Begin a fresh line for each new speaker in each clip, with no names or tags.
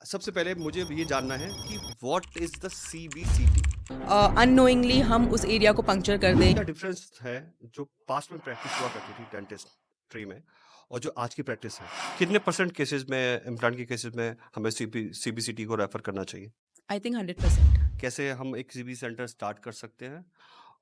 सबसे पहले मुझे ये जानना है कि what is the CBCT.
Unknowingly हम उस एरिया को पंक्चर कर दें।
क्या डिफरेंस है जो पास्ट में प्रैक्टिस हुआ करती थी डेंटिस्ट्री में और जो आज की प्रैक्टिस है? कितने परसेंट केसेस में, इम्प्लांट के केसेस में हमें सीबीसीटी को रेफर करना चाहिए?
I think 100%।
कैसे हम एक सीबी सेंटर स्टार्ट कर सकते हैं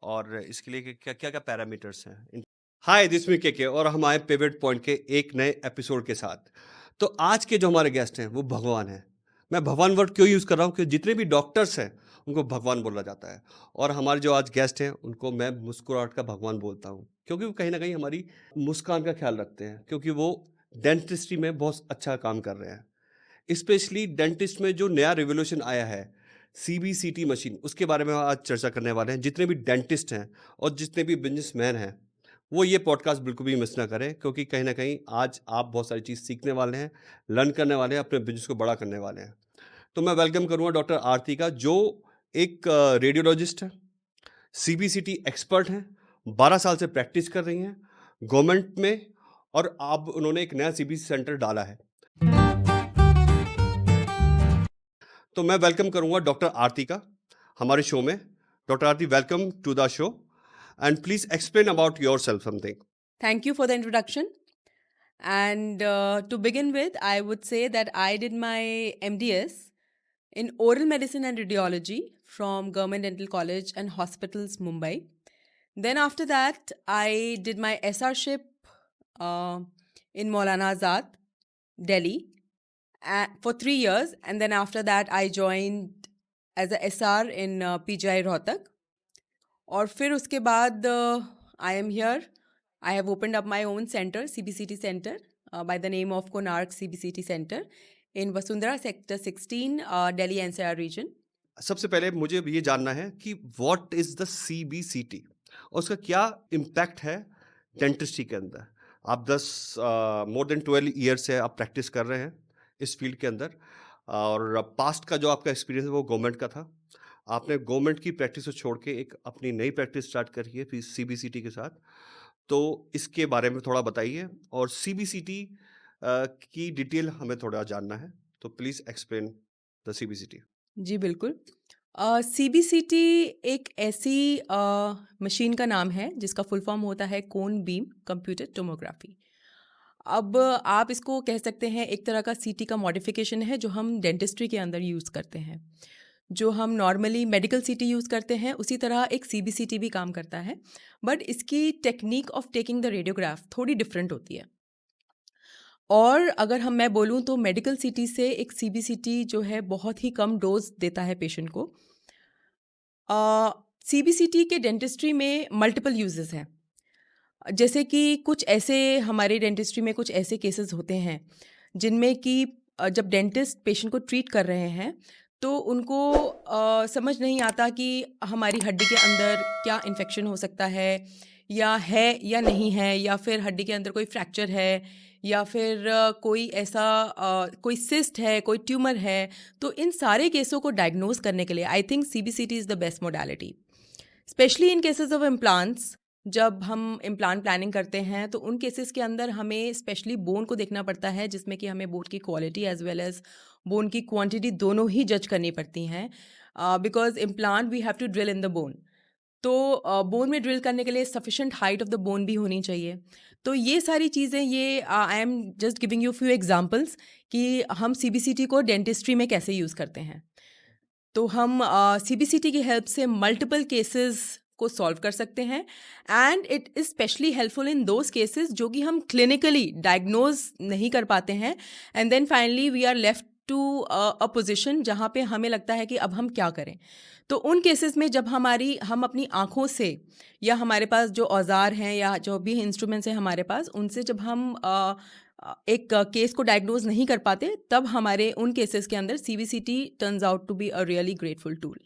और इसके लिए क्या क्या क्या पैरामीटर्स हैं? हाय, दिस मी के और हम आए पिवट पॉइंट के एक नए एपिसोड के साथ। तो आज के जो हमारे गेस्ट हैं वो भगवान हैं। मैं भगवान वर्ड क्यों यूज़ कर रहा हूँ कि जितने भी डॉक्टर्स हैं उनको भगवान बोला जाता है, और हमारे जो आज गेस्ट हैं उनको मैं मुस्कुराहट का भगवान बोलता हूँ, क्योंकि वो कहीं ना कहीं हमारी मुस्कान का ख्याल रखते हैं, क्योंकि वो डेंटिस्ट्री में बहुत अच्छा काम कर रहे हैं। स्पेशली डेंटिस्ट में जो नया रिवोल्यूशन आया है, सीबीसीटी मशीन, उसके बारे में आज चर्चा करने वाले हैं। जितने भी डेंटिस्ट हैं और जितने भी बिजनेसमैन हैं वो ये पॉडकास्ट बिल्कुल भी मिस ना करें, क्योंकि कहीं ना कहीं आज आप बहुत सारी चीज़ सीखने वाले हैं, लर्न करने वाले हैं, अपने बिजनेस को बड़ा करने वाले हैं। तो मैं वेलकम करूंगा डॉक्टर आरती का, जो एक रेडियोलॉजिस्ट है, सीबीसीटी एक्सपर्ट हैं, 12 साल से प्रैक्टिस कर रही हैं गवर्नमेंट में, और अब उन्होंने एक नया सीबीसी सेंटर डाला है। तो मैं वेलकम करूंगा डॉक्टर आरती का हमारे शो में। Doctor Aarti, welcome to the show and please explain about yourself something.
Thank you for the introduction. And to begin with, I would say that I did my MDS in oral medicine and radiology from Government Dental College and Hospitals, Mumbai. Then after that, I did my SRship uh, in Maulana Azad, Delhi, for 3 years. And then after that, I joined as a SR in PGI Rohtak. और फिर उसके बाद I am here, I have opened up my own centre, CBCT centre, by the name of Konark CBCT Center in Vasundhara Sector 16, Delhi NCR region.
सबसे पहले मुझे ये जानना है कि व्हाट इज द सीबीसीटी और उसका क्या इम्पैक्ट है डेंटिस्ट्री के अंदर। आप 10 मोर देन 12 ईयर से आप प्रैक्टिस कर रहे हैं इस फील्ड के अंदर, और पास्ट का जो आपका एक्सपीरियंस है वो गवर्नमेंट का था। आपने गवर्नमेंट की प्रैक्टिस को छोड़ के एक अपनी नई प्रैक्टिस स्टार्ट करी है फिर सीबीसीटी के साथ। तो इसके बारे में थोड़ा बताइए, और सीबीसीटी की डिटेल हमें थोड़ा जानना है। तो प्लीज एक्सप्लेन द सीबीसीटी।
जी बिल्कुल। CBCT एक ऐसी मशीन का नाम है जिसका फुल फॉर्म होता है कोन बीम कंप्यूटर टोमोग्राफी। अब आप इसको कह सकते हैं एक तरह का सीटी का मॉडिफिकेशन है जो हम डेंटिस्ट्री के अंदर यूज़ करते हैं। जो हम नॉर्मली मेडिकल सीटी यूज़ करते हैं उसी तरह एक CBCT भी काम करता है, बट इसकी technique of taking the radiograph थोड़ी डिफरेंट होती है। और अगर मैं बोलूँ तो मेडिकल सीटी से एक CBCT जो है बहुत ही कम डोज देता है पेशेंट को। CBCT के डेंटिस्ट्री में मल्टीपल यूजेस हैं। जैसे कि कुछ ऐसे हमारे डेंटिस्ट्री में कुछ ऐसे केसेस होते हैं जिनमें कि जब डेंटिस्ट पेशेंट को ट्रीट कर रहे हैं तो उनको समझ नहीं आता कि हमारी हड्डी के अंदर क्या इन्फेक्शन हो सकता है या नहीं है, या फिर हड्डी के अंदर कोई फ्रैक्चर है, या फिर कोई ऐसा कोई सिस्ट है, कोई ट्यूमर है। तो इन सारे केसों को डायग्नोज करने के लिए I think CBCT is the best modality, specially in cases of implants. जब हम इम्प्लांट प्लानिंग करते हैं तो उन केसेस के अंदर हमें स्पेशली बोन को देखना पड़ता है, जिसमें कि हमें बोन की quality as well as bone की क्वांटिटी दोनों ही जज करनी पड़ती हैं, because implant we have to drill in the bone. तो बोन में ड्रिल करने के लिए sufficient height of the bone भी होनी चाहिए। तो ये सारी चीज़ें, ये I am just giving you few examples कि हम CBCT को डेंटिस्ट्री में कैसे यूज़ करते हैं। तो हम CBCT की हेल्प से मल्टीपल केसेस को सॉल्व कर सकते हैं, and it is specially helpful in those cases जो कि हम क्लिनिकली डायग्नोज नहीं कर पाते हैं, and then finally we are left to a position जहाँ पे हमें लगता है कि अब हम क्या करें। तो उन केसेस में जब हम अपनी आँखों से, या हमारे पास जो औज़ार हैं या जो भी इंस्ट्रूमेंट्स हैं हमारे पास, उनसे जब हम एक केस को डायग्नोज नहीं कर पाते, तब हमारे उन केसेस के अंदर CBCT turns out to be a really grateful tool.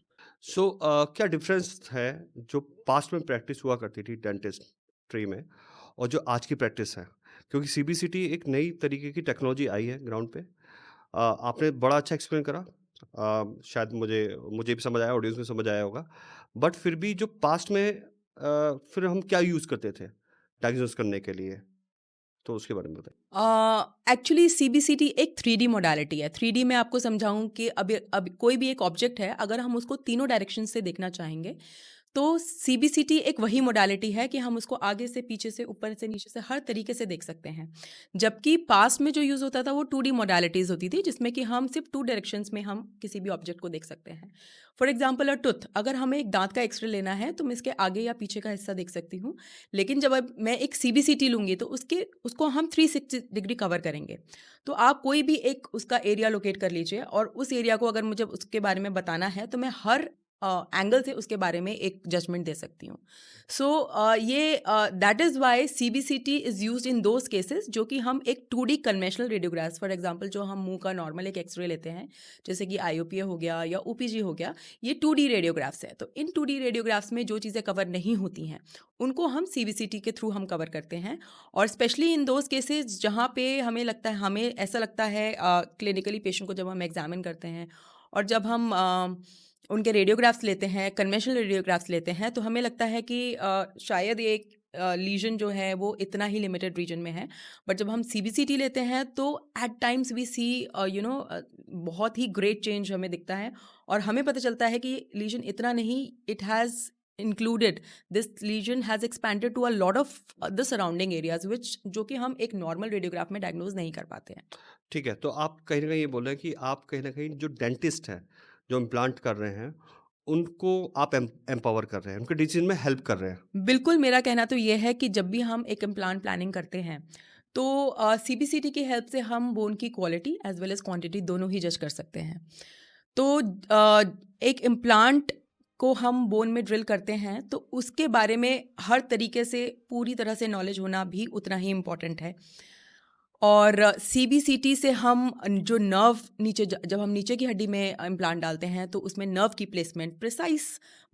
So क्या डिफरेंस है जो पास्ट में प्रैक्टिस हुआ करती थी डेंटिस्ट्री में और जो आज की प्रैक्टिस है? क्योंकि सीबीसीटी एक नई तरीके की टेक्नोलॉजी आई है ग्राउंड पे। आपने बड़ा अच्छा एक्सप्लेन करा। शायद मुझे मुझे भी समझ आया, ऑडियंस में समझ आया होगा। बट फिर भी जो पास्ट में फिर हम क्या यूज़ करते थे डायग्नोस करने के लिए? तो उसके बारे में बताएं।
एक्चुअली सीबीसीटी एक 3D मोडालिटी है। 3D में आपको समझाऊं कि अब कोई भी एक ऑब्जेक्ट है, अगर हम उसको तीनों डायरेक्शन से देखना चाहेंगे तो सीबीसीटी एक वही मोडालिटी है कि हम उसको आगे से, पीछे से, ऊपर से, नीचे से हर तरीके से देख सकते हैं। जबकि पास्ट में जो यूज़ होता था वो 2D मोडालिटीज़ होती थी, जिसमें कि हम सिर्फ 2 डायरेक्शंस में हम किसी भी ऑब्जेक्ट को देख सकते हैं। फॉर एग्जांपल अ टूथ, अगर हमें एक दांत का एक्सरे लेना है तो मैं इसके आगे या पीछे का हिस्सा देख सकती हूँ। लेकिन जब अब मैं एक सीबीसीटी लूँगी तो उसको हम 360 डिग्री कवर करेंगे। तो आप कोई भी एक उसका एरिया लोकेट कर लीजिए और उस एरिया को अगर मुझे उसके बारे में बताना है तो मैं हर एंगल से उसके बारे में एक जजमेंट दे सकती हूँ। सो ये that is why CBCT is used in those cases जो कि हम एक 2D conventional radiographs, for example जो हम मुंह का नॉर्मल एक एक्सरे लेते हैं, जैसे कि आईओपीए हो गया या ओपीजी हो गया, ये 2D रेडियोग्राफ्स हैं। तो इन 2D रेडियोग्राफ्स में जो चीज़ें कवर नहीं होती हैं उनको हम सीबीसीटी के थ्रू हम कवर करते हैं। और स्पेशली इन दोज केसेस जहाँ पे हमें ऐसा लगता है क्लिनिकली पेशेंट को जब हम एग्जामिन करते हैं और जब हम उनके रेडियोग्राफ्स लेते हैं, कन्वेंशनल रेडियोग्राफ्स लेते हैं, तो हमें लगता है कि शायद ये एक लीजन जो है वो इतना ही लिमिटेड रीजन में है। बट जब हम सीबीसीटी लेते हैं तो एट टाइम्स वी सी बहुत ही ग्रेट चेंज हमें दिखता है और हमें पता चलता है कि लीजन इतना नहीं, it has included, this lesion has expanded to a lot of the surrounding areas which जो कि हम एक नॉर्मल रेडियोग्राफ में डायग्नोज नहीं कर पाते हैं।
ठीक है, तो आप कहीं न कहीं ये बोल रहे हैं कि आप कहीं न कहीं जो डेंटिस्ट हैं, जो इम्प्लांट कर रहे हैं, उनको आप एम्पावर कर रहे हैं, उनके डिसीज़न में हेल्प कर रहे हैं।
बिल्कुल, मेरा कहना तो ये है कि जब भी हम एक इम्प्लांट प्लानिंग करते हैं, तो सीबीसीटी की हेल्प से हम बोन की quality as well as quantity दोनों ही जज कर सकते हैं। तो एक इम्प्लांट को हम बोन में ड्रिल करते हैं, तो उसके बारे में हर तरीके से पूरी तरह से नॉलेज होना भी उतना ही इम्पोर्टेंट है। और सीबीसीटी से हम जो नर्व नीचे जब हम नीचे की हड्डी में इम्प्लांट डालते हैं तो उसमें नर्व की प्लेसमेंट, प्रिसाइज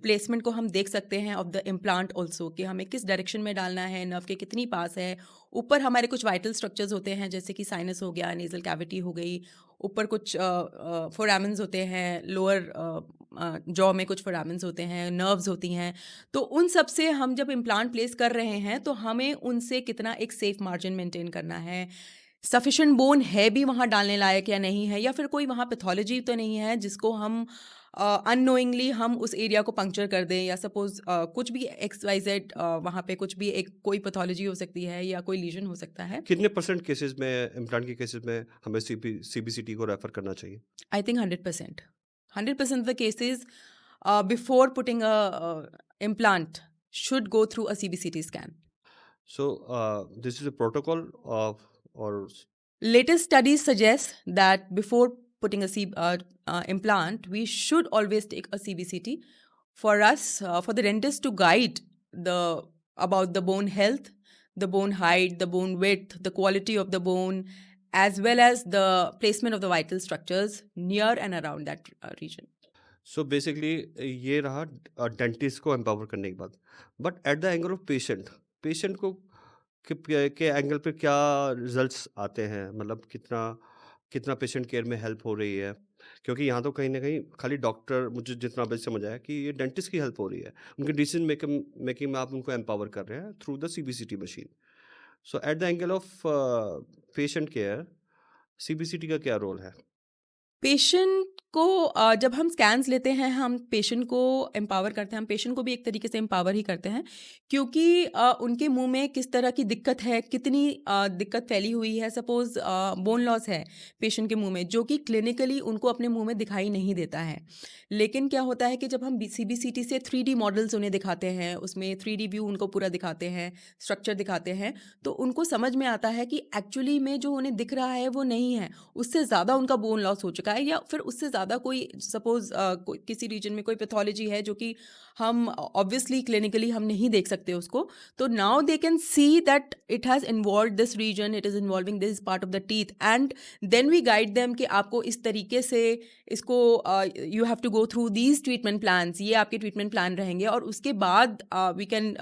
प्लेसमेंट को हम देख सकते हैं ऑफ द इम्प्लांट ऑल्सो, कि हमें किस डायरेक्शन में डालना है, नर्व के कितनी पास है। ऊपर हमारे कुछ वाइटल स्ट्रक्चर्स होते हैं जैसे कि साइनस हो गया, नेजल कैविटी हो गई, ऊपर कुछ फोरामेंस होते हैं, लोअर जॉ में कुछ फोरामेंस होते हैं, नर्व्स होती हैं। तो उन सब से हम जब इम्प्लांट प्लेस कर रहे हैं तो हमें उनसे कितना एक सेफ मार्जिन मेंटेन करना है, सफिशिएंट बोन है भी वहाँ डालने लायक या नहीं है, या फिर कोई वहाँ पैथोलॉजी तो नहीं है जिसको हम अननोइंगली हम उस एरिया को पंक्चर कर दें, या सपोज कुछ भी एक्स वाई जेड वहाँ पे कुछ भी एक कोई पैथोलॉजी हो सकती है या कोई लीजन हो सकता है।
कितने परसेंट केसेज़ में इम्प्लांट के केसेज़ में हमें सीबीसीटी को रेफ़र करना चाहिए?
I think 100%, 100% the cases before putting a implant should go through a CBCT scan.
So this is a protocol of और
Latest studies suggest that before putting a implant, we should always take a CBCT for us, for the dentist to guide the about the bone health, the bone height, the bone width, the quality of the bone, as well as the placement of the vital structures near and around that region.
So basically ये रहा dentist को empower करने की बात। But at the angle of patient, patient को के angle पे क्या रिजल्ट्स आते हैं? मतलब कितना कितना पेशेंट केयर में हेल्प हो रही है? क्योंकि यहाँ तो कहीं न कहीं खाली डॉक्टर, मुझे जितना अभी समझ आया कि ये डेंटिस्ट की हेल्प हो रही है। उनके डिसीज़न मेकिंग में आप उनको एम्पावर कर रहे हैं through the CBCT machine. So at the angle of patient care, CBCT का क्या रोल है?
पेशेंट को जब हम स्कैन्स लेते हैं, हम पेशेंट को एम्पावर करते हैं, हम पेशेंट को भी एक तरीके से एम्पावर ही करते हैं, क्योंकि उनके मुंह में किस तरह की दिक्कत है, कितनी दिक्कत फैली हुई है। सपोज बोन लॉस है पेशेंट के मुंह में, जो कि क्लिनिकली उनको अपने मुंह में दिखाई नहीं देता है, लेकिन क्या होता है कि जब हम सीबीसीटी से 3D मॉडल्स उन्हें दिखाते हैं, उसमें 3D व्यू उनको पूरा दिखाते हैं, स्ट्रक्चर दिखाते हैं, तो उनको समझ में आता है कि एक्चुअली में जो उन्हें दिख रहा है वो नहीं है, उससे ज़्यादा उनका बोन लॉस हो चुका है, या फिर उससे ज़्यादा कोई सपोज किसी रीजन में कोई पैथोलॉजी है जो कि हम ऑब्वियसली क्लिनिकली हम नहीं देख सकते उसको। तो now they can see that it has involve this region, it is involving this part of the teeth, and then we guide them कि आपको इस तरीके से इसको you have to go through these treatment plans, ये आपके treatment plan रहेंगे, और उसके बाद वी कैन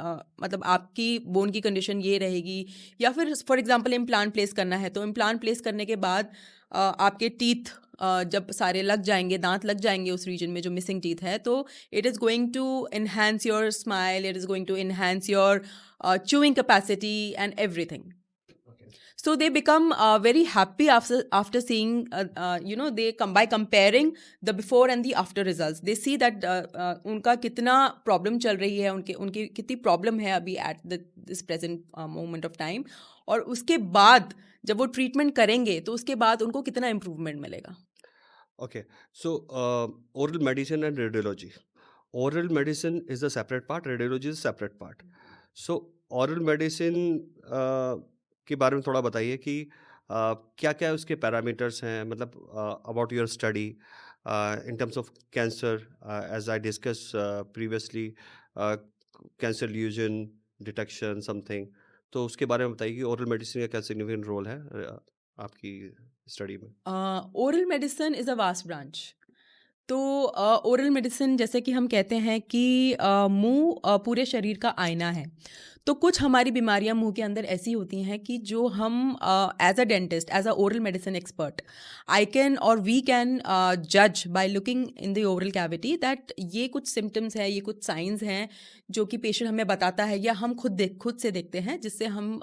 मतलब आपकी बोन की कंडीशन ये रहेगी। या फिर फॉर एग्जांपल इम्प्लांट प्लेस करना है, तो इम्प्लांट प्लेस करने के बाद आपके टीथ जब सारे लग जाएंगे, दांत लग जाएंगे उस रीजन में जो मिसिंग टीथ है, तो it is going to enhance your smile, it is going to enhance your chewing capacity and everything. So they become very happy after seeing they come by comparing the before and the after results. They see that उनका कितना problem चल रही है, उनके उनकी कितनी problem है अभी at this present moment of time, और उसके बाद जब वो ट्रीटमेंट करेंगे तो उसके बाद उनको कितना इम्प्रूवमेंट मिलेगा.
Okay, so oral medicine and radiology. Oral medicine is a separate part, radiology is a separate part. So oral medicine के बारे में थोड़ा बताइए कि क्या-क्या उसके पैरामीटर्स हैं, मतलब about your study in terms of cancer, as I discuss previously, cancer lesion detection something, तो उसके बारे में बताइए कि ओरल मेडिसिन का क्या सिग्निफिकेंट रोल है आपकी स्टडी में?
Oral medicine is a vast branch. तो ओरल मेडिसिन, जैसे कि हम कहते हैं कि मुंह पूरे शरीर का आईना है. तो कुछ हमारी बीमारियां मुंह के अंदर ऐसी होती हैं कि जो हम as a dentist, as a oral medicine expert, I can और वी कैन जज by looking in the oral cavity that ये कुछ सिम्टम्स हैं, ये कुछ साइंस हैं जो कि पेशेंट हमें बताता है, या हम खुद से देखते हैं, जिससे हम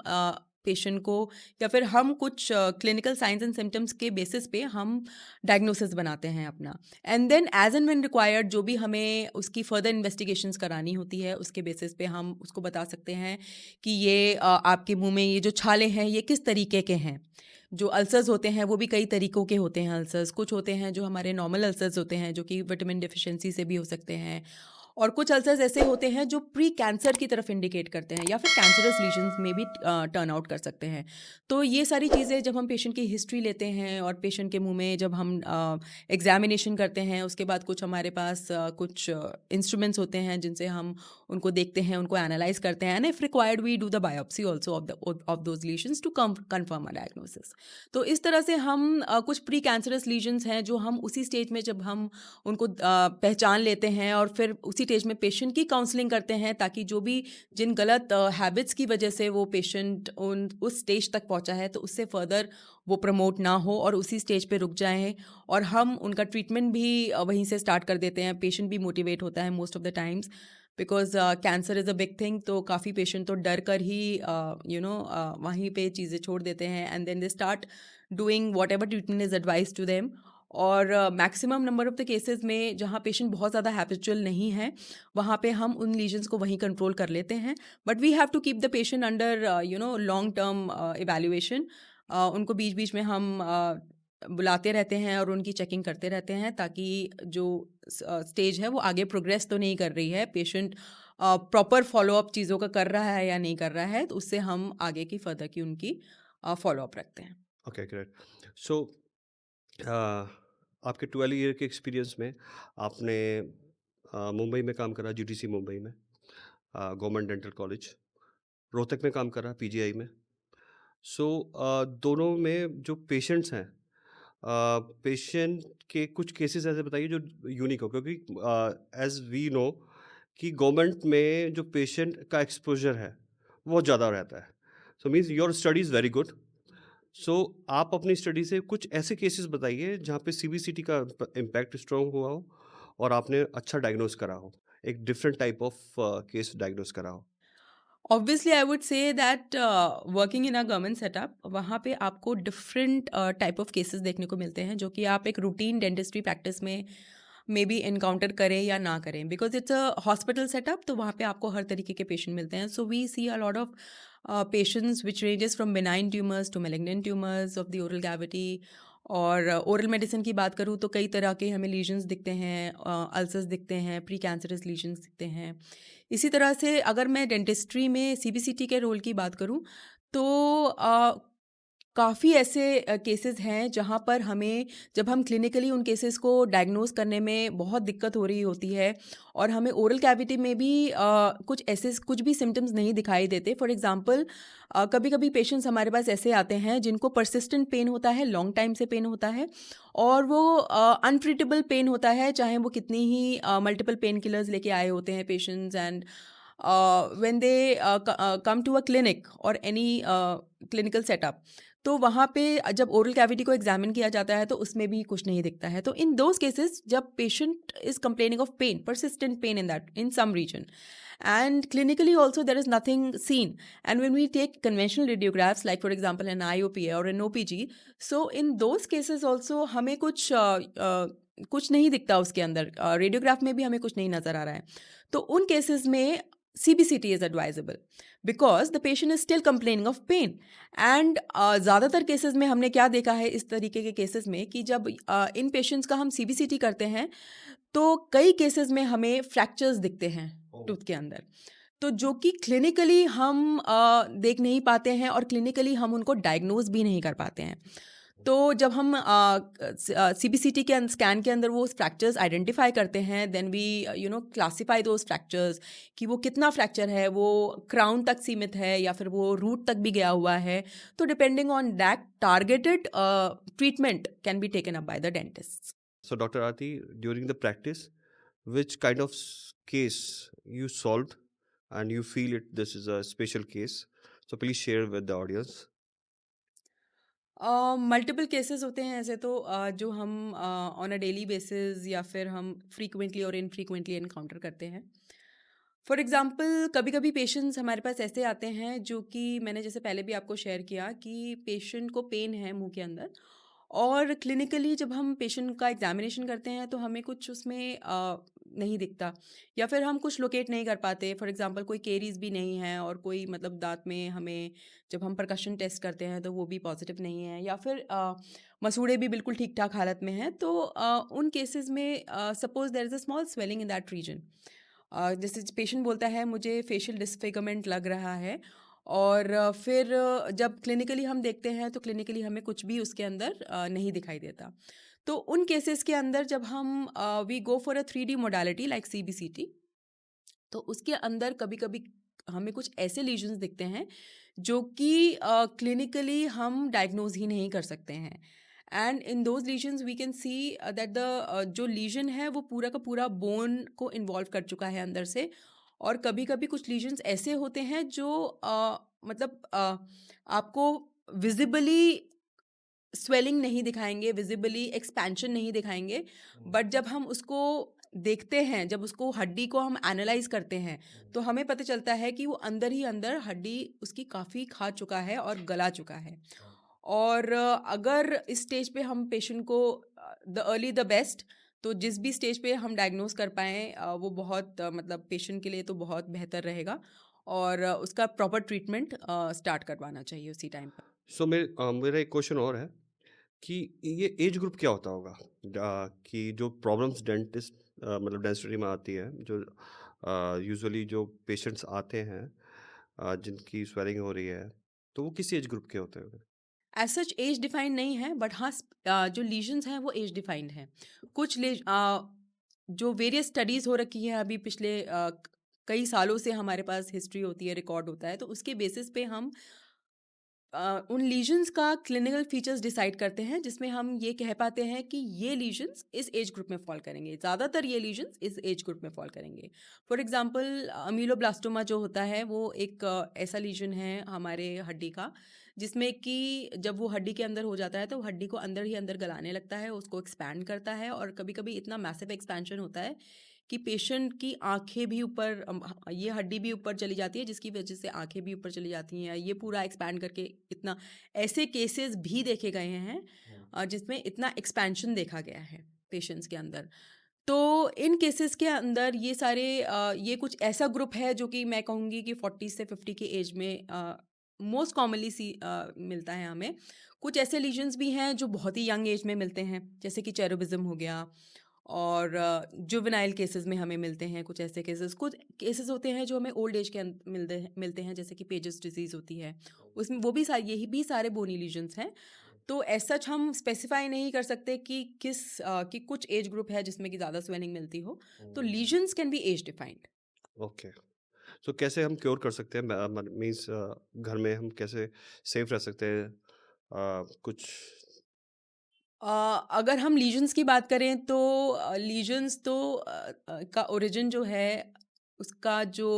पेशेंट को, या फिर हम कुछ क्लिनिकल साइंस एंड सिम्टम्स के बेसिस पे हम डायग्नोसिस बनाते हैं अपना. And then as and when required जो भी हमें उसकी फर्दर इन्वेस्टिगेशंस करानी होती है, उसके बेसिस पे हम उसको बता सकते हैं कि ये आपके मुंह में ये जो छाले हैं ये किस तरीके के हैं. जो अल्सर्स होते हैं वो भी कई तरीक़ों के होते हैं. अल्सर्स कुछ होते हैं जो हमारे नॉर्मल अल्सर्स होते हैं, जो कि विटामिन डिफिशिएंसी से भी हो सकते हैं, और कुछ अल्सर्स ऐसे होते हैं जो प्री कैंसर की तरफ इंडिकेट करते हैं, या फिर कैंसरस लीजन्स में भी टर्न आउट कर सकते हैं. तो ये सारी चीज़ें जब हम पेशेंट की हिस्ट्री लेते हैं और पेशेंट के मुंह में जब हम एग्जामिनेशन करते हैं, उसके बाद कुछ हमारे पास कुछ इंस्ट्रूमेंट्स होते हैं जिनसे हम उनको देखते हैं, उनको एनालाइज करते हैं, and if required we do the biopsy also of those lesions to confirm a diagnosis. तो इस तरह से हम कुछ प्री कैंसरस लीजन्स हैं जो हम उसी स्टेज में जब हम उनको पहचान लेते हैं, और फिर उसी स्टेज में पेशेंट की काउंसलिंग करते हैं, ताकि जो भी जिन गलत हैबिट्स की वजह से वो पेशेंट उस स्टेज तक पहुंचा है, तो उससे फर्दर वो प्रमोट ना हो और उसी स्टेज पे रुक जाएं, और हम उनका ट्रीटमेंट भी वहीं से स्टार्ट कर देते हैं. पेशेंट भी मोटिवेट होता है most of the times, because cancer is a big thing. तो काफ़ी पेशेंट तो डर कर ही वहीं पे चीज़ें छोड़ देते हैं, and then they start doing whatever treatment is advise to them. और maximum number of the cases में जहाँ पेशेंट बहुत ज़्यादा हैबिचुअल नहीं है, वहाँ पे हम उन लीजन्स को वहीं कंट्रोल कर लेते हैं. But we have to keep the patient under long term evaluation. उनको बीच बीच में हम बुलाते रहते हैं और उनकी चेकिंग करते रहते हैं, ताकि जो स्टेज है वो आगे प्रोग्रेस तो नहीं कर रही है, पेशेंट प्रॉपर फॉलोअप चीज़ों का कर रहा है या नहीं कर रहा है, तो उससे हम आगे की फर्दर की उनकी फॉलोअप रखते हैं.
Okay, great. सो आपके 12 ईयर के एक्सपीरियंस में आपने मुंबई में काम करा, जीटीसी मुंबई में, गवर्नमेंट डेंटल कॉलेज, रोहतक में काम करा, पीजीआई में. सो दोनों में जो पेशेंट्स हैं, पेशेंट के कुछ केसेस ऐसे बताइए जो यूनिक हो, क्योंकि एज वी नो कि गवर्नमेंट में जो पेशेंट का एक्सपोजर है वो ज़्यादा रहता है. So means your study is very good. So आप अपनी स्टडी से कुछ ऐसे केसेस बताइए जहाँ पे सीबीसीटी का इम्पैक्ट स्ट्रॉन्ग हुआ हो और आपने अच्छा डायग्नोस करा हो, एक different type of case diagnose करा हो.
Obviously I would say that working in a government setup, वहाँ पे आपको डिफरेंट टाइप ऑफ केसेस देखने को मिलते हैं, जो कि आप एक रूटीन डेंटिस्ट्री प्रैक्टिस में मे बी इनकाउंटर करें या ना करें, because it's a hospital setup. तो वहाँ पे आपको हर तरीके के पेशेंट मिलते हैं. So we see a lot of patients which ranges from benign tumours to malignant tumours of the oral cavity. और ओरल मेडिसिन की बात करूँ तो कई तरह के हमें लीजन्स दिखते हैं, अल्सर्स दिखते हैं, प्री कैंसरस लीजन्स दिखते हैं. इसी तरह से अगर मैं डेंटिस्ट्री में सीबीसीटी के रोल की बात करूँ, तो काफ़ी ऐसे केसेस हैं जहाँ पर हमें, जब हम क्लिनिकली उन केसेस को डायग्नोस करने में बहुत दिक्कत हो रही होती है, और हमें ओरल कैविटी में भी कुछ भी सिम्टम्स नहीं दिखाई देते. फॉर एग्जांपल, कभी कभी पेशेंट्स हमारे पास ऐसे आते हैं जिनको परसिस्टेंट पेन होता है, लॉन्ग टाइम से पेन होता है, और वो अनट्रीटेबल पेन होता है, चाहे वो कितनी ही मल्टीपल पेन किलर्स लेके आए होते हैं patients. And when they come to a clinic or any clinical setup, तो वहाँ पे जब ओरल कैविटी को एग्जामिन किया जाता है तो उसमें भी कुछ नहीं दिखता है। तो इन दोज केसेस जब patient is complaining of pain, persistent pain in some region, and clinically also there is nothing seen, and when we take conventional radiographs like for example an IOP or an OPG, so in those cases also हमें कुछ नहीं दिखता उसके अंदर, radiograph में भी हमें कुछ नहीं नज़र आ रहा है। तो उन केसेस में CBCT is advisable because the patient is still complaining of pain. And ज़्यादातर केसेस में हमने क्या देखा है इस तरीके के केसेस में कि जब इन पेशेंट्स का हम CBCT करते हैं तो कई केसेस में हमें फ्रैक्चर्स दिखते हैं टूथ के अंदर, तो जो कि क्लिनिकली हम देख नहीं पाते हैं और क्लिनिकली हम उनको डायग्नोज भी नहीं कर पाते हैं। तो जब हम CBCT के स्कैन के अंदर वो फ्रैक्चर्स आइडेंटिफाई करते हैं, then we classify those fractures कि वो कितना फ्रैक्चर है, वो क्राउन तक सीमित है या फिर वो रूट तक भी गया हुआ है। तो depending on that targeted treatment can be taken up by the dentist.
So, Dr. Aarti, during the practice, which kind of case you solved and you feel it this is a special case? So, please share with the audience.
Multiple cases होते हैं ऐसे तो, जो हम on a daily basis या फिर हम frequently और इनफ्रीक्वेंटली एनकाउंटर करते हैं। फॉर एग्जांपल कभी कभी पेशेंट्स हमारे पास ऐसे आते हैं जो कि मैंने जैसे पहले भी आपको शेयर किया कि पेशेंट को पेन है मुंह के अंदर, और क्लिनिकली जब हम पेशेंट का एग्जामिनेशन करते हैं तो हमें कुछ उसमें नहीं दिखता, या फिर हम कुछ लोकेट नहीं कर पाते। फॉर एग्जांपल कोई केरीज भी नहीं है और कोई मतलब दांत में हमें जब हम परकशन टेस्ट करते हैं तो वो भी पॉजिटिव नहीं है, या फिर मसूड़े भी बिल्कुल ठीक ठाक हालत में हैं। तो उन केसेस में suppose there is a small swelling in that region, जैसे पेशेंट बोलता है मुझे फेशियल डिसफिगरमेंट लग रहा है, और फिर जब क्लिनिकली हम देखते हैं तो क्लिनिकली हमें कुछ भी उसके अंदर नहीं दिखाई देता। तो उन केसेस के अंदर जब हम we go for a 3D modality like CBCT, तो उसके अंदर कभी कभी हमें कुछ ऐसे लीजन्स दिखते हैं जो कि क्लिनिकली हम डायग्नोज ही नहीं कर सकते हैं। And in those lesions we can see that the जो लीजन है वो पूरा का पूरा बोन को इन्वॉल्व कर चुका है अंदर से। और कभी कभी कुछ लीजन्स ऐसे होते हैं जो मतलब आपको विजिबली स्वेलिंग नहीं दिखाएंगे, विजिबली एक्सपेंशन नहीं दिखाएंगे, बट जब हम उसको देखते हैं, जब उसको हड्डी को हम एनालाइज करते हैं तो हमें पता चलता है कि वो अंदर ही अंदर हड्डी उसकी काफ़ी खा चुका है और गला चुका है। और अगर इस स्टेज पे हम पेशेंट को द अर्ली द बेस्ट, तो जिस भी स्टेज पे हम डायग्नोज कर पाएँ वो बहुत मतलब पेशेंट के लिए तो बहुत बेहतर रहेगा, और उसका प्रॉपर ट्रीटमेंट स्टार्ट करवाना चाहिए उसी टाइम पर।
सो मेरा एक क्वेश्चन और है कि ये एज ग्रुप क्या होता होगा, कि जो प्रॉब्लम्स डेंटिस्ट मतलब डेंटिस्ट्री में आती है, जो यूजुअली जो पेशेंट्स आते हैं जिनकी स्वेलिंग हो रही है, तो वो किस एज ग्रुप के होते हैं?
एज सच एज डिफाइंड नहीं है, बट हाँ जो लीजन्स हैं वो एज डिफाइंड हैं। कुछ जो वेरियस स्टडीज़ हो रखी हैं अभी पिछले कई सालों से हमारे पास हिस्ट्री होती है, रिकॉर्ड होता है, तो उसके बेसिस पे हम उन लीजन्स का क्लिनिकल फीचर्स डिसाइड करते हैं, जिसमें हम ये कह पाते हैं कि ये लीजन्स इस एज ग्रुप में फॉल करेंगे, ज़्यादातर ये लीजन्स इस एज ग्रुप में फॉल करेंगे। फॉर एग्जांपल अमीलोब्लास्टोमा जो होता है वो एक ऐसा लीजन है हमारे हड्डी का, जिसमें कि जब वो हड्डी के अंदर हो जाता है तो हड्डी को अंदर ही अंदर गलाने लगता है, उसको एक्सपैंड करता है, और कभी कभी इतना मैसिव एक्सपेंशन होता है कि पेशेंट की आंखें भी ऊपर, ये हड्डी भी ऊपर चली जाती है जिसकी वजह से आंखें भी ऊपर चली जाती हैं, ये पूरा एक्सपैंड करके इतना, ऐसे केसेस भी देखे गए हैं जिसमें इतना एक्सपेंशन देखा गया है पेशेंट्स के अंदर। तो इन केसेस के अंदर ये सारे ये कुछ ऐसा ग्रुप है जो कि मैं कहूँगी कि 40 से 50 की एज में मोस्ट कॉमनली मिलता है हमें। कुछ ऐसे लीजन्स भी हैं जो बहुत ही यंग एज में मिलते हैं, जैसे कि चेरोबिज्म हो गया, और जुवेनाइल केसेस में हमें मिलते हैं कुछ ऐसे केसेस। कुछ केसेस होते हैं जो हमें ओल्ड एज के मिलते हैं, जैसे कि पेजेस डिजीज़ होती है, उसमें वो भी यही भी सारे बोनी लीजन्स हैं। तो एज सच हम स्पेसिफाई नहीं कर सकते कि कि कुछ एज ग्रुप है जिसमें कि ज़्यादा स्वेलिंग मिलती हो। तो lesions can be as defined.
Okay. So कैसे हम क्योर कर सकते हैं, मीन्स घर में हम कैसे सेफ रह सकते हैं, कुछ?
अगर हम लीजन्स की बात करें तो लीजन्स तो का ओरिजिन जो है, उसका जो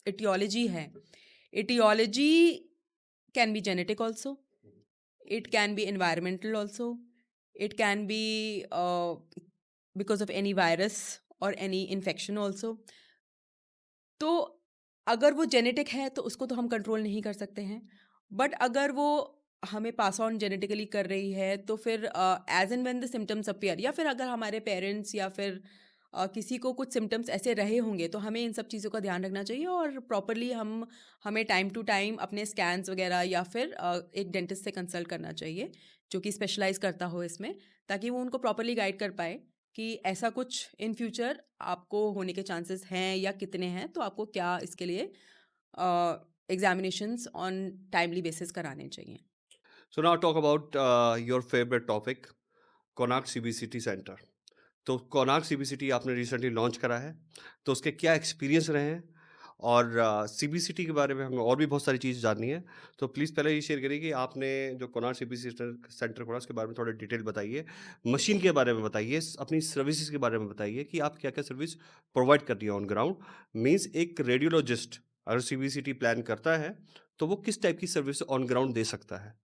एटियोलॉजी है, aetiology can be genetic also, It can be environmental also. It can be because of any virus or any infection also. तो अगर वो जेनेटिक है तो उसको तो हम कंट्रोल नहीं कर सकते हैं, बट अगर वो हमें पास ऑन जेनेटिकली कर रही है तो फिर as and when the symptoms appear, या फिर अगर हमारे पेरेंट्स या फिर किसी को कुछ सिम्टम्स ऐसे रहे होंगे तो हमें इन सब चीज़ों का ध्यान रखना चाहिए, और प्रॉपरली हमें टाइम टू टाइम अपने स्कैन्स वगैरह या फिर एक डेंटिस्ट से कंसल्ट करना चाहिए जो कि स्पेशलाइज करता हो इसमें, ताकि वो उनको प्रॉपरली गाइड कर पाए कि ऐसा कुछ इन फ्यूचर आपको होने के चांसेस हैं या कितने हैं, तो आपको क्या इसके लिए एग्जामिनेशंस ऑन टाइमली बेसिस कराने चाहिए.
So now talk about your favorite topic, Konark CBCT Center. तो कोनार्क सीबीसीटी आपने रिसेंटली लॉन्च करा है, तो उसके क्या एक्सपीरियंस रहे हैं? और सीबीसीटी के बारे में हमें और भी बहुत सारी चीज़ जाननी है, तो प्लीज़ पहले ये शेयर करिए कि आपने जो कोनार्क सीबीसीटी सेंटर खोला उसके बारे में थोड़ा डिटेल बताइए, मशीन के बारे में बताइए, अपनी सर्विसेज के बारे में बताइए कि आप क्या क्या सर्विस प्रोवाइड कर रही है ऑन ग्राउंड। मीन्स एक रेडियोलॉजिस्ट अगर सीबीसीटी प्लान करता है तो वो किस टाइप की सर्विस ऑन ग्राउंड दे सकता है?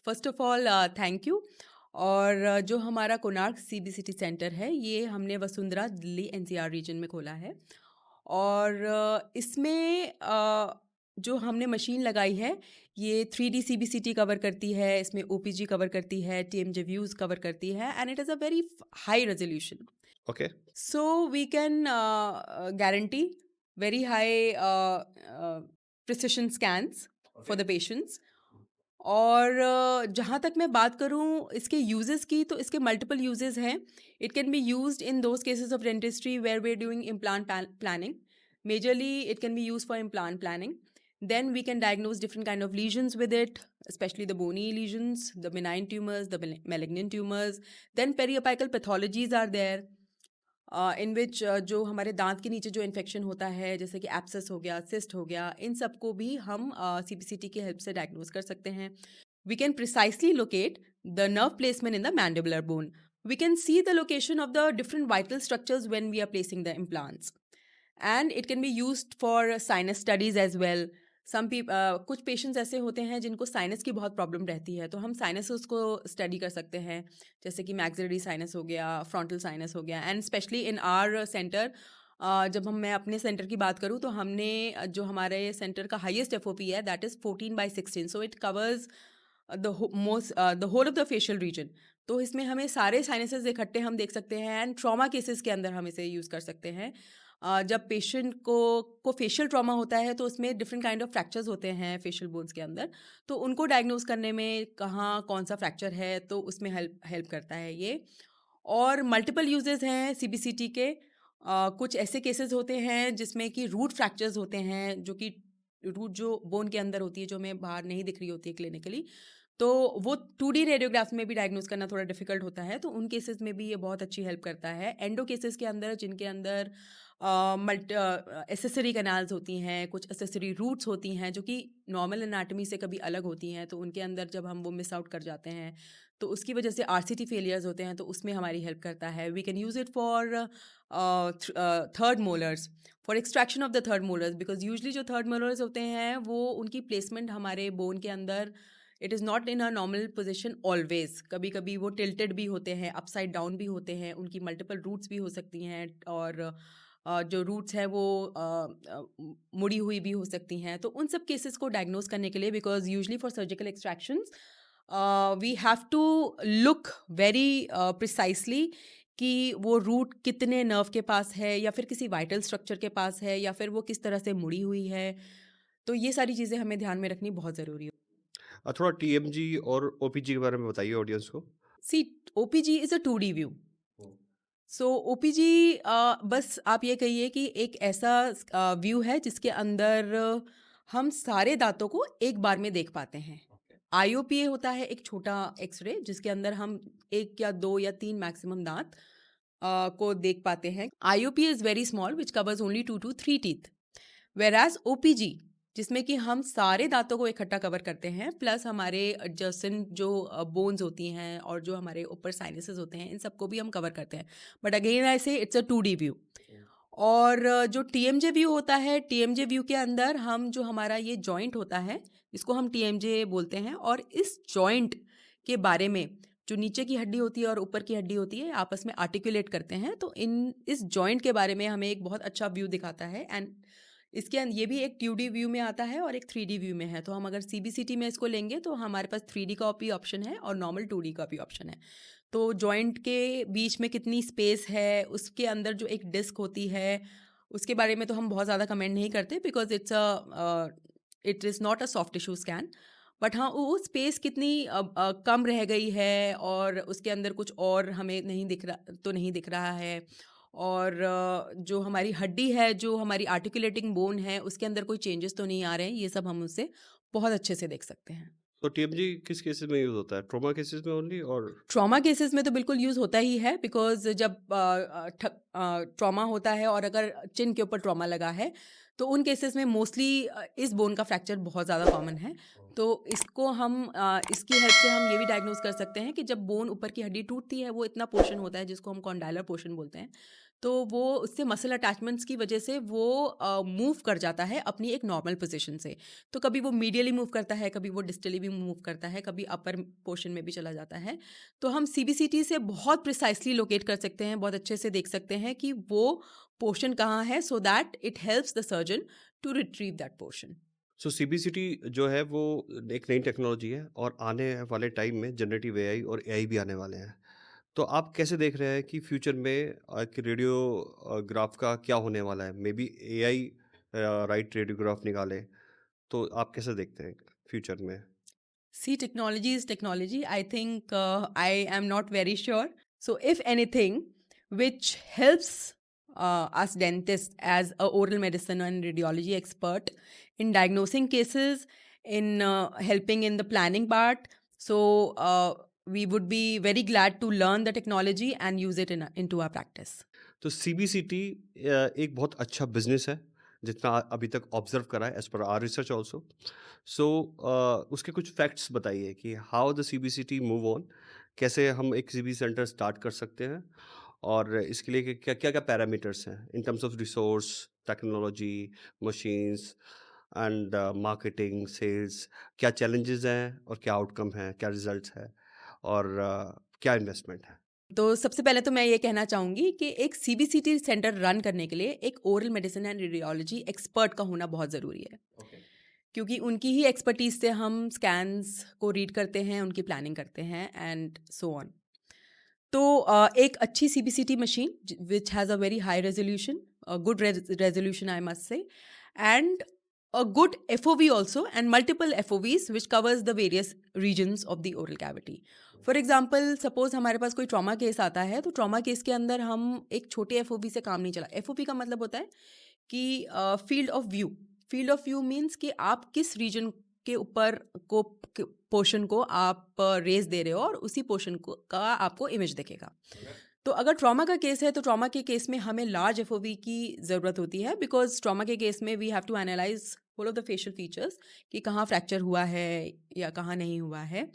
First of all thank you. और जो हमारा कोणार्क सीबीसीटी सेंटर है ये हमने वसुंधरा दिल्ली एनसीआर रीजन में खोला है. और इसमें जो हमने मशीन लगाई है ये 3D सीबीसीटी कवर करती है, इसमें ओपीजी कवर करती है, टीएमजे व्यूज कवर करती है, and it is a very high resolution.
Okay.
So we can guarantee very high precision scans for the patients. और जहाँ तक मैं बात करूँ इसके यूजेस की, तो इसके मल्टीपल यूजेस हैं. It can be used in those cases of dentistry where we are doing implant planning. Majorly it can be used for implant planning. Then we can diagnose different kind of lesions with it, especially the bony lesions, the benign tumors, the malignant tumors. Then periapical pathologies are there, इन विच जो हमारे दांत के नीचे जो infection होता है जैसे कि एब्सेस हो गया, सिस्ट हो गया, इन सबको भी हम सीपीसीटी की हेल्प से डायग्नोज कर सकते हैं. We can precisely locate the nerve placement in the mandibular bone. We can see the location of the different vital structures when we are placing the implants. And it can be used for sinus studies as well. कुछ patients ऐसे होते हैं जिनको sinus की बहुत problem रहती है, तो हम साइनस को स्टडी कर सकते हैं, जैसे कि मैक्सिलरी साइनस हो गया, फ्रंटल साइनस हो गया. And specially in are centre, जब मैं अपने सेंटर की बात करूँ तो हमने जो हमारे सेंटर का हाईएस्ट एफओपी है that is 14/16. So it covers the whole of the facial region. तो इसमें हमें सारे साइनसेस इकट्ठे हम देख सकते हैं, एंड ट्रॉमा केसेस के अंदर हम इसे यूज़ कर सकते हैं. जब पेशेंट को फेशियल ट्रॉमा होता है तो उसमें डिफरेंट काइंड ऑफ फ्रैक्चर्स होते हैं फेशियल बोन्स के अंदर, तो उनको डायग्नोज करने में कहाँ कौन सा फ्रैक्चर है तो उसमें हेल्प करता है ये. और मल्टीपल यूजेस हैं सीबीसीटी के. कुछ ऐसे केसेस होते हैं जिसमें कि रूट फ्रैक्चर्स होते हैं, जो कि रूट जो बोन के अंदर होती है जो हमें बाहर नहीं दिख रही होती है क्लिनिकली, तो वो 2D रेडियोग्राफ में भी डायग्नोज करना थोड़ा डिफिकल्ट होता है, तो उन केसेस में भी ये बहुत अच्छी हेल्प करता है. एंडो केसेस के अंदर जिनके अंदर एसेसरी कैनाल्स होती हैं, कुछ एसेसरी रूट्स होती हैं जो कि नॉर्मल एनाटमी से कभी अलग होती हैं, तो उनके अंदर जब हम वो मिस आउट कर जाते हैं तो उसकी वजह से आरसीटी फेलियर्स होते हैं, तो उसमें हमारी हेल्प करता है. We can use it for third molars, for extraction of the third molars, because usually जो थर्ड मोलर्स होते हैं वो उनकी प्लेसमेंट हमारे बोन के अंदर, it is not in a normal position always. कभी कभी वो टिल्टेड भी होते हैं, अपसाइड डाउन भी होते हैं, उनकी मल्टीपल रूट्स भी हो सकती हैं, और जो रूट्स हैं वो मुड़ी हुई भी हो सकती हैं. तो उन सब केसेस को डायग्नोज करने के लिए, because usually for surgical extractions we have to look very precisely कि वो रूट कितने नर्व के पास है, या फिर किसी वाइटल स्ट्रक्चर के पास है, या फिर वो किस तरह से मुड़ी हुई है. तो ये सारी चीज़ें हमें ध्यान में रखनी बहुत ज़रूरी है.
थोड़ा टीएमजी और ओपीजी के बारे में बताइए ऑडियंस को।
See OPG is a 2D view. So OPG बस आप ये कहिए कि एक ऐसा व्यू है जिसके अंदर हम सारे दांतों को एक बार में देख पाते हैं. आईओपीए होता है एक छोटा एक्सरे जिसके अंदर हम एक या दो या तीन मैक्सिमम दांत को देख पाते हैं. IOPA is very small which covers only 2 to 3 teeth, whereas OPG जिसमें कि हम सारे दांतों को इकट्ठा कवर करते हैं, प्लस हमारे एडजेसेंट जो बोन्स होती हैं और जो हमारे ऊपर साइनसेस होते हैं इन सबको भी हम कवर करते हैं. बट अगेन आई से इट्स अ 2D व्यू. और जो टीएमजे व्यू होता है, टीएमजे व्यू के अंदर हम जो हमारा ये जॉइंट होता है इसको हम टीएमजे बोलते हैं, और इस जॉइंट के बारे में जो नीचे की हड्डी होती है और ऊपर की हड्डी होती है आपस में आर्टिकुलेट करते हैं, तो इन इस जॉइंट के बारे में हमें एक बहुत अच्छा व्यू दिखाता है। एंड इसके ये भी एक 2D व्यू में आता है और एक 3D व्यू में है। तो हम अगर CBCT में इसको लेंगे तो हमारे पास 3D का भी ऑप्शन है और नॉर्मल 2D का भी ऑप्शन है। तो जॉइंट के बीच में कितनी स्पेस है, उसके अंदर जो एक डिस्क होती है, उसके बारे में तो हम बहुत ज़्यादा कमेंट नहीं करते, because it is not a soft tissue scan. But हाँ, वो स्पेस कितनी कम रह गई है और उसके अंदर कुछ और हमें नहीं दिख रहा है। और जो हमारी हड्डी है, जो हमारी आर्टिकुलेटिंग बोन है, उसके अंदर कोई चेंजेस तो नहीं आ रहे हैं, ये सब हम उससे बहुत अच्छे से देख सकते हैं।
तो टीएमजी किस केसेस में यूज़ होता है? ट्रॉमा केसेस में ओनली और
ट्रॉमा केसेस में तो बिल्कुल यूज़ होता ही है, बिकॉज़ जब ट्रॉमा होता है और अगर चिन के ऊपर ट्रॉमा लगा है, तो उन केसेस में मोस्टली इस बोन का फ्रैक्चर बहुत ज़्यादा कॉमन है। तो इसकी हेल्प से हम ये भी डायग्नोज़ कर सकते हैं कि जब बोन ऊपर की हड्डी टूटती है, वो इतना पोर्शन होता है जिसको हम कॉन्डाइलर पोर्शन बोलते हैं। तो वो उससे मसल अटैचमेंट्स की वजह से वो मूव कर जाता है अपनी एक नॉर्मल पोज़ीशन से। तो कभी वो मीडियली मूव करता है, कभी वो डिस्टली भी मूव करता है, कभी अपर पोर्शन में भी चला जाता है। तो हम CBCT से बहुत प्रिसाइसली लोकेट कर सकते हैं, बहुत अच्छे से देख सकते हैं कि वो पोर्शन कहाँ है, so that it helps the surgeon to retrieve that portion.
So CBCT जो है वो एक नई टेक्नोलॉजी है और आने वाले टाइम में जनरेटिव एआई और एआई भी आने वाले हैं। तो आप कैसे देख रहे हैं कि फ्यूचर में कि रेडियोग्राफ का क्या होने वाला है? May be AI right radiograph निकाले, तो आप कैसे देखते हैं फ्यूचर में?
See, technology is technology. I think I am not very sure. So, if anything, which helps us dentists as a oral medicine and radiology expert in diagnosing cases, in helping in the planning part, so we would be very glad to learn the technology and use it into our practice.
तो CBCT एक बहुत अच्छा business है, जितना अभी तक observe करा है as per are research also. सो उसके कुछ फैक्ट्स बताइए कि how the CBCT move on, कैसे हम एक सीबी सेंटर स्टार्ट कर सकते हैं और इसके लिए क्या क्या क्या पैरामीटर्स हैं in terms of resource, technology, machines and marketing, sales. क्या चैलेंजेस हैं और क्या आउटकम है, क्या रिजल्ट्स है और क्या इन्वेस्टमेंट है?
तो सबसे पहले तो मैं ये कहना चाहूँगी कि एक CBCT सेंटर रन करने के लिए एक oral medicine and radiology expert का होना बहुत ज़रूरी है,
ओके।
क्योंकि उनकी ही एक्सपर्टीज से हम स्कैन्स को रीड करते हैं, उनकी प्लानिंग करते हैं एंड सो ऑन। तो एक अच्छी CBCT machine which has a very high resolution, good resolution I must say, and a good FOV also, and multiple FOVs which covers the various regions of the oral cavity. For example, suppose हमारे पास कोई trauma case आता है, तो trauma case के अंदर हम एक छोटे FOV से काम नहीं चला। FOV का मतलब होता है कि field of view. Field of view means कि आप किस रीजन के ऊपर को पोर्शन को आप रेज दे रहे हो और उसी पोर्शन को का आपको इमेज दिखेगा। तो अगर ट्रॉमा का केस है, तो ट्रॉमा के केस में हमें लार्ज FOV की ज़रूरत होती है, बिकॉज ट्रॉमा के केस में we have to analyse whole of the facial features कि कहाँ फ्रैक्चर हुआ है या कहाँ नहीं हुआ है।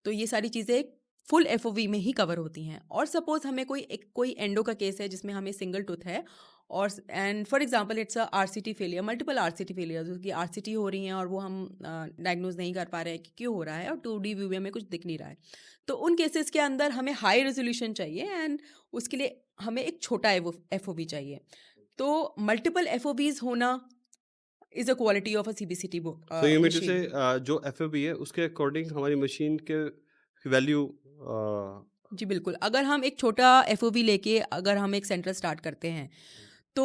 तो ये सारी चीज़ें फुल FOV में ही कवर होती हैं। और सपोज हमें कोई एंडो का केस है जिसमें हमें सिंगल टूथ है, और and for example it's a RCT failure, multiple RCT failure, उसकी RCT हो रही हैं और वो हम डायग्नोज नहीं कर पा रहे हैं कि क्यों हो रहा है, और 2D व्यू में हमें कुछ दिख नहीं रहा है। तो उन केसेस के अंदर हमें हाई रेजोल्यूशन चाहिए एंड उसके लिए हमें एक छोटा FOV चाहिए। तो मल्टीपल FOVs होना is a quality of a CBCT
so you mean to say
machine.
जो एफओबी है उसके अकॉर्डिंग हमारी मशीन के वैल्यू।
जी बिल्कुल, अगर हम एक छोटा FOV लेके अगर हम एक सेंटर स्टार्ट करते हैं, तो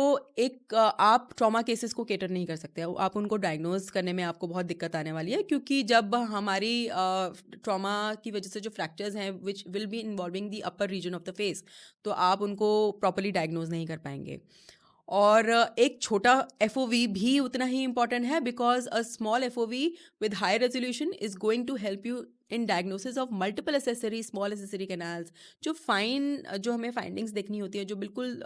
आप ट्रॉमा केसेस को कैटर नहीं कर सकते। आप उनको डायग्नोज करने में आपको बहुत दिक्कत आने वाली है, क्योंकि जब हमारी ट्रॉमा की वजह से जो फ्रैक्चर्स हैं which will be involving the upper region of the face, तो आप उनको प्रॉपरली डायग्नोज नहीं कर पाएंगे। और एक छोटा FOV भी उतना ही इम्पॉर्टेंट है, because a small FOV with high resolution is going to help you in diagnosis of multiple accessory small accessory canals. जो हमें फाइंडिंग्स देखनी होती है, जो बिल्कुल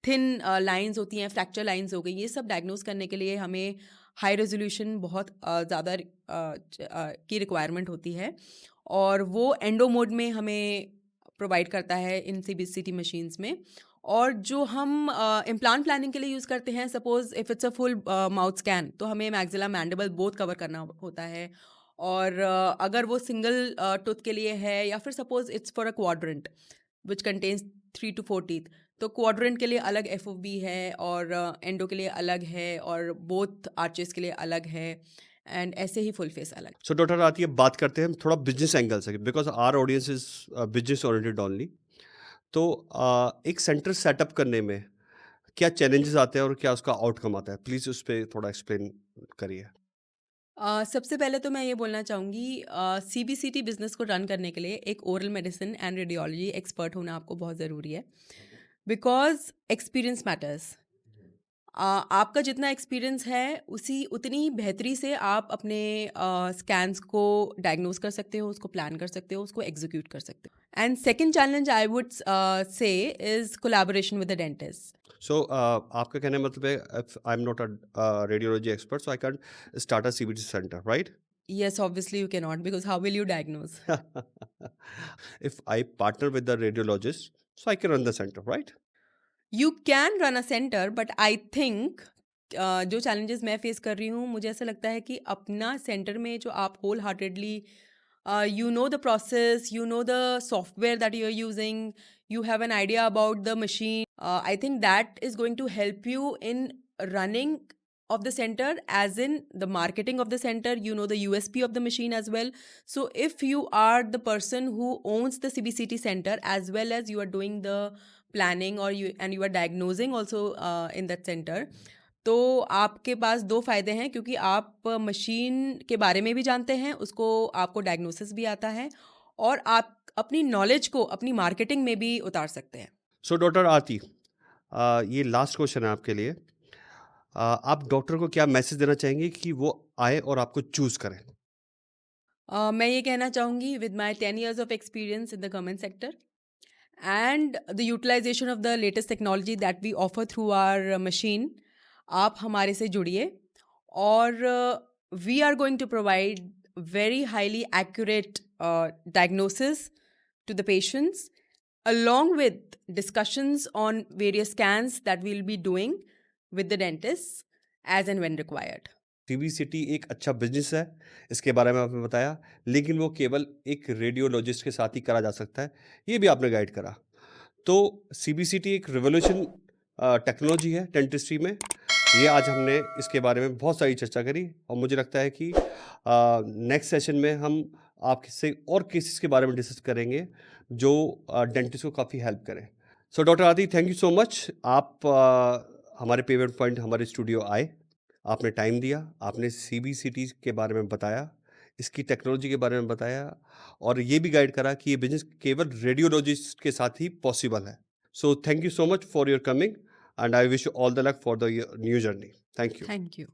थिन लाइंस होती हैं, फ्रैक्चर लाइंस हो गई, ये सब डायग्नोस करने के लिए हमें हाई रेजोल्यूशन बहुत ज़्यादा की रिक्वायरमेंट होती है, और वो एंडो मोड में हमें प्रोवाइड करता है इन CBCT मशीन्स में। और जो हम इम्प्लांट प्लानिंग के लिए यूज़ करते हैं, suppose if it's a full mouth scan, तो हमें मैक्सिला मैंडिबल बोथ कवर करना होता है, और अगर वो सिंगल टूथ के लिए है या फिर suppose it's for a quadrant which contains 3 to 4 teeth, तो क्वाड्रेंट के लिए अलग एफओबी है और एंडो के लिए अलग है और बोथ आर्चेस के लिए अलग है, एंड ऐसे ही फुल फेस अलग।
सो डॉक्टर आती है, बात करते हैं हम थोड़ा बिजनेस एंगल से, because our audience is business oriented only. तो एक सेंटर सेटअप करने में क्या चैलेंजेस आते हैं और क्या उसका आउटकम आता है, प्लीज उस पर थोड़ा एक्सप्लेन करिए।
सबसे पहले तो मैं ये बोलना चाहूँगी, सीबीसीटी बिजनेस को रन करने के लिए एक oral medicine and radiology expert होना आपको बहुत ज़रूरी है, बिकॉज एक्सपीरियंस मैटर्स। आपका जितना एक्सपीरियंस है उसी उतनी ही बेहतरी से आप अपने स्कैन्स को डायग्नोज कर सकते हो, उसको प्लान कर सकते हो, उसको एग्जीक्यूट कर सकते हो। And second challenge I would say is collaboration with the dentist.
So आपका कहने का मतलब है, if I am not a radiology expert so I can start a CBT centre, right?
Yes, obviously you cannot, because how will you diagnose?
If I partner with the radiologist, so I can run the center, right?
You can run a center, but I think जो challenges मैं face कर रही हूँ, मुझे ऐसा लगता है कि अपना center में जो आप wholeheartedly you know the process, you know the software that you're using, you have an idea about the machine. I think that is going to help you in running of the center, as in the marketing of the center. You know the USP of the machine as well. So if you are the person who owns the CBCT center, as well as you are doing the planning, or you are diagnosing also in that center, तो आपके पास 2 फ़ायदे हैं, क्योंकि आप machine के बारे में भी जानते हैं, उसको आपको डायग्नोसिस भी आता है, और आप अपनी नॉलेज को अपनी मार्केटिंग में भी उतार सकते हैं।
सो डॉक्टर आरती, ये लास्ट क्वेश्चन है आपके लिए। आप डॉक्टर को क्या मैसेज देना चाहेंगे कि वो आए और आपको चूज करें?
मैं ये कहना चाहूँगी, with my 10 years of experience in the government sector and the utilisation of the latest technology that we offer through our machine, आप हमारे से जुड़िए, और we are going to provide very highly accurate diagnosis to the patients, along with discussions on various scans that we'll be doing with the dentists as and when required.
CBCT एक अच्छा business है, इसके बारे में आपने बताया, लेकिन वो केवल एक रेडियोलॉजिस्ट के साथ ही करा जा सकता है, ये भी आपने गाइड करा। तो सीबीसीटी एक रिवोल्यूशन टेक्नोलॉजी है डेंटिस्ट्री में। ये आज हमने इसके बारे में बहुत सारी चर्चा करी और मुझे लगता है कि नेक्स्ट सेशन में हम आपसे और केसेस के बारे में डिस्कस करेंगे जो डेंटिस्ट को काफ़ी हेल्प करें। सो डॉक्टर आदि, थैंक यू सो मच। आप हमारे पेमेंट पॉइंट हमारे स्टूडियो आए, आपने टाइम दिया, आपने सीबीसीटी के बारे में बताया, इसकी टेक्नोलॉजी के बारे में बताया और ये भी गाइड करा कि ये बिजनेस केवल रेडियोलॉजिस्ट के साथ ही पॉसिबल है। So thank you so much for your coming and I wish you all the luck for the new journey. Thank you.
Thank you.